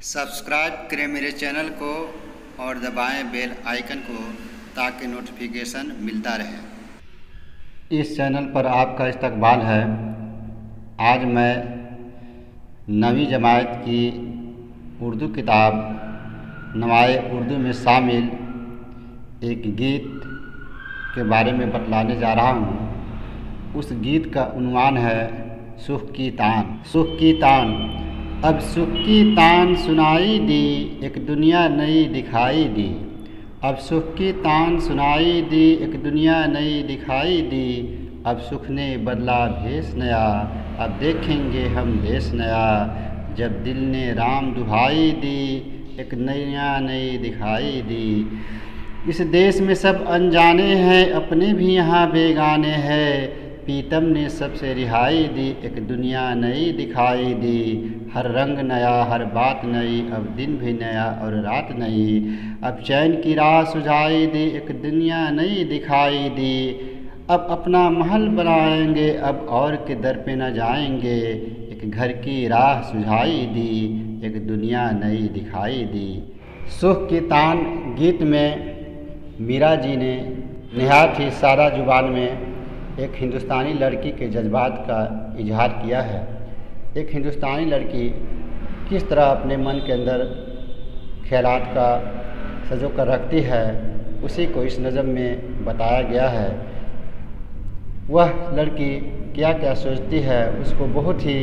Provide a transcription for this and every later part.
Subscribe करें मेरे channel को और दबाएं बेल आइकन को ताकि नोटिफिकेशन मिलता रहे। इस चैनल पर आपका इस्तकबाल है। आज मैं 9वीं जमात की उर्दू किताब नवाए उर्दू में शामिल एक गीत के बारे में बतलाने जा रहा हूँ। उस गीत का उन्वान है सुख की तान। सुख की तान, अब सुख की तान सुनाई दी, एक दुनिया नई दिखाई दी। अब सुख की तान सुनाई दी, एक दुनिया नई दिखाई दी। अब सुख ने बदला भेष नया, अब देखेंगे हम देश नया। जब दिल ने राम दुहाई दी, एक नया नई दिखाई दी। इस देश में सब अनजाने हैं, अपने भी यहाँ बेगाने हैं। पीतम ने सबसे रिहाई दी, एक दुनिया नई दिखाई दी। हर रंग नया, हर बात नई, अब दिन भी नया और रात नई। अब चैन की राह सुझाई दी, एक दुनिया नई दिखाई दी। अब अपना महल बनाएंगे, अब और के दर पे न जाएंगे। एक घर की राह सुझाई दी, एक दुनिया नई दिखाई दी। सुख की तान गीत में मीरा जी ने निहायत ही सादा जुबान में एक हिंदुस्तानी लड़की के जज्बात का इजहार किया है। एक हिंदुस्तानी लड़की किस तरह अपने मन के अंदर ख्यालात का सजो कर रखती है, उसी को इस नज़म में बताया गया है। वह लड़की क्या क्या सोचती है, उसको बहुत ही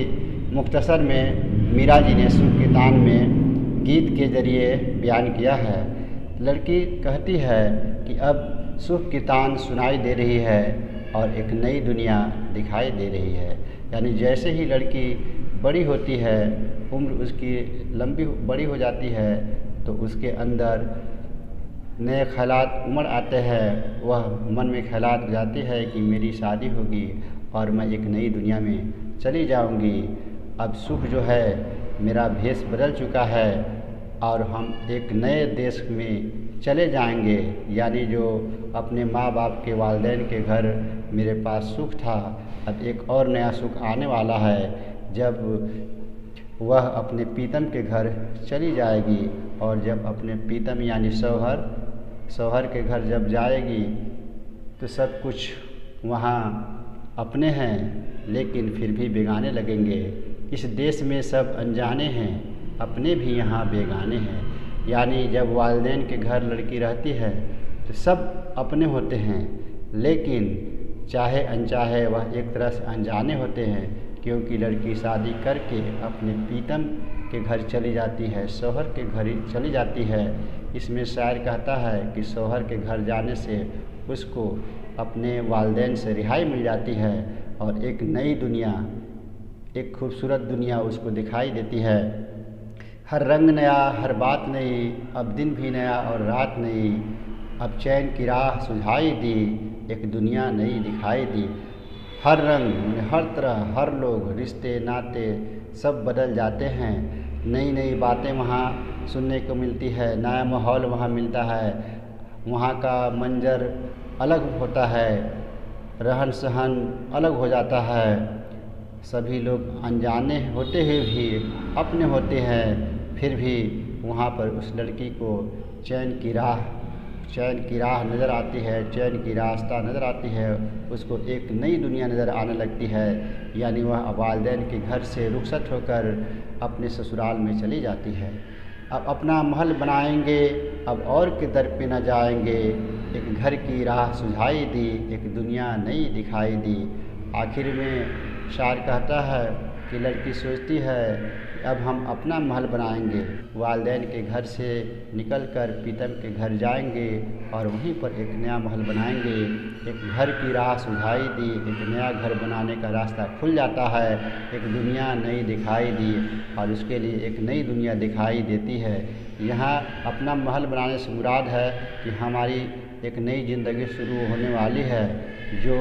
मुख्तसर में मीरा जी ने सुख की तान में गीत के ज़रिए बयान किया है। लड़की कहती है कि अब सुख की तान सुनाई दे रही है और एक नई दुनिया दिखाई दे रही है। यानी जैसे ही लड़की बड़ी होती है, उम्र उसकी लंबी बड़ी हो जाती है, तो उसके अंदर नए ख़यालात उमड़ आते हैं। वह मन में ख़यालात जाती है कि मेरी शादी होगी और मैं एक नई दुनिया में चली जाऊंगी। अब सुख जो है मेरा भेष बदल चुका है और हम एक नए देश में चले जाएंगे। यानी जो अपने माँ बाप के वालिदैन के घर मेरे पास सुख था, अब एक और नया सुख आने वाला है जब वह अपने पीतम के घर चली जाएगी। और जब अपने पीतम यानी शौहर के घर जब जाएगी तो सब कुछ वहाँ अपने हैं, लेकिन फिर भी बेगाने लगेंगे। इस देश में सब अनजाने हैं, अपने भी यहाँ बेगाने हैं। यानी जब वालिदैन के घर लड़की रहती है तो सब अपने होते हैं, लेकिन चाहे अनचाहे वह एक तरह से अनजाने होते हैं, क्योंकि लड़की शादी करके अपने पीतम के घर चली जाती है, शौहर के घर चली जाती है। इसमें शायर कहता है कि शौहर के घर जाने से उसको अपने वालिदैन से रिहाई मिल जाती है और एक नई दुनिया, एक खूबसूरत दुनिया उसको दिखाई देती है। हर रंग नया, हर बात नई, अब दिन भी नया और रात नई। अब चैन की राह सुझाई दी, एक दुनिया नई दिखाई दी। हर रंग, हर तरह, हर लोग, रिश्ते नाते सब बदल जाते हैं। नई नई बातें वहाँ सुनने को मिलती है, नया माहौल वहाँ मिलता है। वहाँ का मंजर अलग होता है, रहन सहन अलग हो जाता है। सभी लोग अनजाने होते हुए भी अपने होते हैं, फिर भी वहाँ पर उस लड़की को चैन की राह नज़र आती है, चैन की रास्ता नज़र आती है। उसको एक नई दुनिया नज़र आने लगती है। यानी वह वालिदैन के घर से रुखसत होकर अपने ससुराल में चली जाती है। अब अपना महल बनाएंगे, अब और के दर पे न जाएंगे। एक घर की राह सुझाई दी, एक दुनिया नई दिखाई दी। आखिर में शायर कहता है कि लड़की सोचती है अब हम अपना महल बनाएंगे, वालिदैन के घर से निकलकर पीतम के घर जाएंगे और वहीं पर एक नया महल बनाएंगे। एक घर की राह सुझाई दी, एक नया घर बनाने का रास्ता खुल जाता है। एक दुनिया नई दिखाई दी और उसके लिए एक नई दुनिया दिखाई देती है। यहाँ अपना महल बनाने से मुराद है कि हमारी एक नई ज़िंदगी शुरू होने वाली है, जो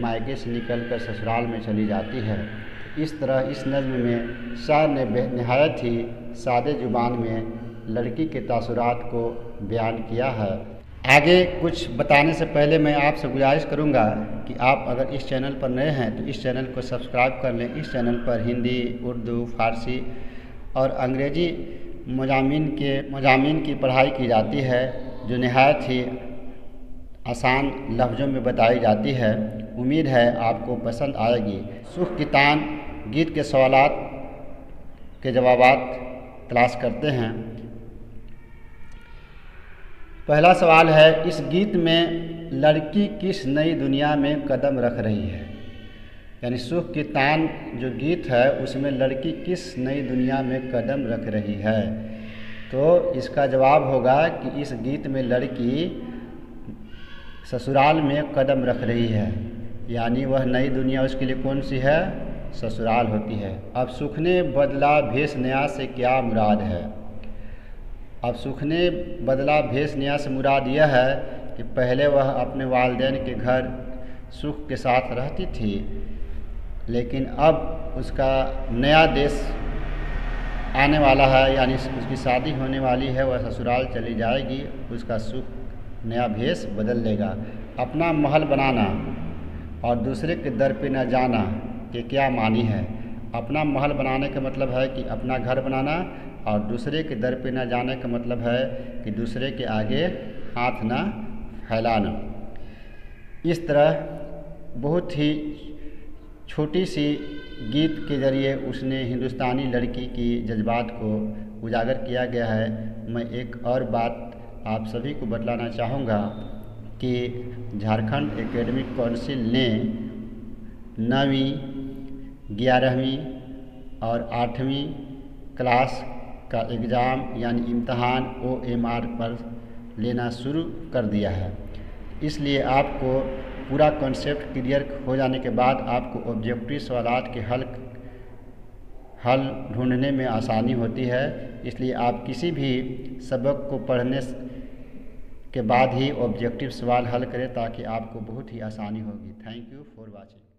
मायके से निकलकर ससुराल में चली जाती है। इस तरह इस नज़्म में शायर ने निहायत ही सादे ज़ुबान में लड़की के तासुरात को बयान किया है। आगे कुछ बताने से पहले मैं आपसे गुजारिश करूंगा कि आप अगर इस चैनल पर नए हैं तो इस चैनल को सब्सक्राइब कर लें। इस चैनल पर हिंदी, उर्दू, फ़ारसी और अंग्रेज़ी मज़ामीन की पढ़ाई की जाती है, जो नहायत ही आसान लफ्ज़ों में बताई जाती है। उम्मीद है आपको पसंद आएगी। सुख की तान गीत के सवालात के जवाबात तलाश करते हैं। पहला सवाल है, इस गीत में लड़की किस नई दुनिया में कदम रख रही है? यानी सुख की तान जो गीत है उसमें लड़की किस नई दुनिया में कदम रख रही है? तो इसका जवाब होगा कि इस गीत में लड़की ससुराल में कदम रख रही है, यानी वह नई दुनिया उसके लिए कौन सी है? ससुराल होती है। अब सुख ने बदला भेष नया से क्या मुराद है? अब सुख ने बदला भेष नया से मुराद यह है कि पहले वह अपने वालिदैन के घर सुख के साथ रहती थी, लेकिन अब उसका नया देश आने वाला है, यानी उसकी शादी होने वाली है, वह ससुराल चली जाएगी, उसका सुख नया भेष बदल लेगा। अपना महल बनाना और दूसरे के दर पे न जाना के क्या मानी है? अपना महल बनाने का मतलब है कि अपना घर बनाना, और दूसरे के दर पे न जाने का मतलब है कि दूसरे के आगे हाथ न फैलाना। इस तरह बहुत ही छोटी सी गीत के ज़रिए उसने हिंदुस्तानी लड़की की जज्बात को उजागर किया गया है। मैं एक और बात आप सभी को बतलाना चाहूँगा कि झारखंड एकेडमिक काउंसिल ने 9वीं, 11वीं और 8वीं क्लास का एग्ज़ाम यानी इम्तहान OMR पर लेना शुरू कर दिया है। इसलिए आपको पूरा कॉन्सेप्ट क्लियर हो जाने के बाद आपको ऑब्जेक्टिव सवालात के हल ढूंढने में आसानी होती है। इसलिए आप किसी भी सबक को पढ़ने के बाद ही ऑब्जेक्टिव सवाल हल करें, ताकि आपको बहुत ही आसानी होगी। Thank you for watching.